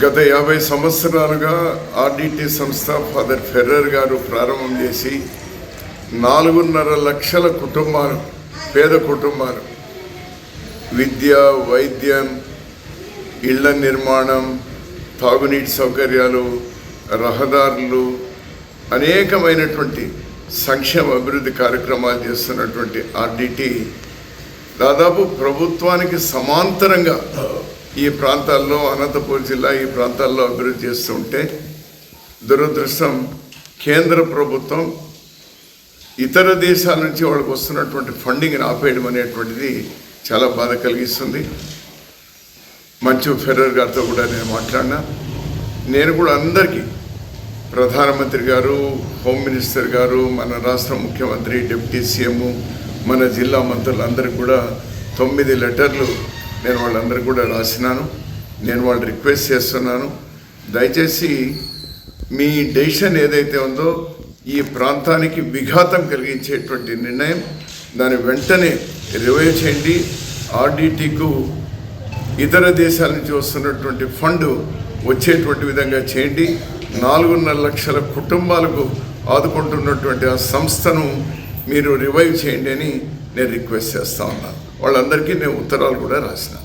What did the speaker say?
గత 50 సంవత్సరాలుగా ఆర్డిటి సంస్థ ఫాదర్ ఫెర్రర్ గారు ప్రారంభం చేసి 4.5 లక్షల కుటుంబాలు, పేద కుటుంబాలు విద్య, వైద్యం, ఇళ్ల నిర్మాణం, తాగునీటి సౌకర్యాలు, రహదారులు, అనేకమైనటువంటి సంక్షేమ అభివృద్ధి కార్యక్రమాలు చేస్తున్నటువంటి ఆర్డిటి దాదాపు ప్రభుత్వానికి సమాంతరంగా ఈ ప్రాంతాల్లో, అనంతపురం జిల్లా ఈ ప్రాంతాల్లో అభివృద్ధి చేస్తుంటే దురదృష్టం కేంద్ర ప్రభుత్వం ఇతర దేశాల నుంచి వాళ్ళకి వస్తున్నటువంటి ఫండింగ్ని ఆపేయడం అనేటువంటిది చాలా బాధ కలిగిస్తుంది. మంచు ఫెర్రర్ గారితో కూడా నేను మాట్లాడినా. నేను కూడా అందరికీ, ప్రధానమంత్రి గారు, హోమ్ మినిస్టర్ గారు, మన రాష్ట్ర ముఖ్యమంత్రి, డిప్యూటీ సీఎం, మన జిల్లా మంత్రులందరికీ కూడా 9 లెటర్లు నేను వాళ్ళందరికీ కూడా రాసినాను. నేను వాళ్ళు రిక్వెస్ట్ చేస్తున్నాను, దయచేసి మీ డెసిషన్ ఏదైతే ఉందో ఈ ప్రాంతానికి విఘాతం కలిగించేటువంటి నిర్ణయం దాన్ని వెంటనే రివైవ్ చేయండి. ఆర్డిటికు ఇతర దేశాల నుంచి వస్తున్నటువంటి ఫండ్ వచ్చేటువంటి విధంగా చేయండి. 4.5 లక్షల కుటుంబాలకు ఆదుకుంటున్నటువంటి ఆ సంస్థను మీరు రివైవ్ చేయండి అని నేను రిక్వెస్ట్ చేస్తూ ఉన్నాను. వాళ్ళందరికీ నేను ఉత్తరాలు కూడా రాసిన.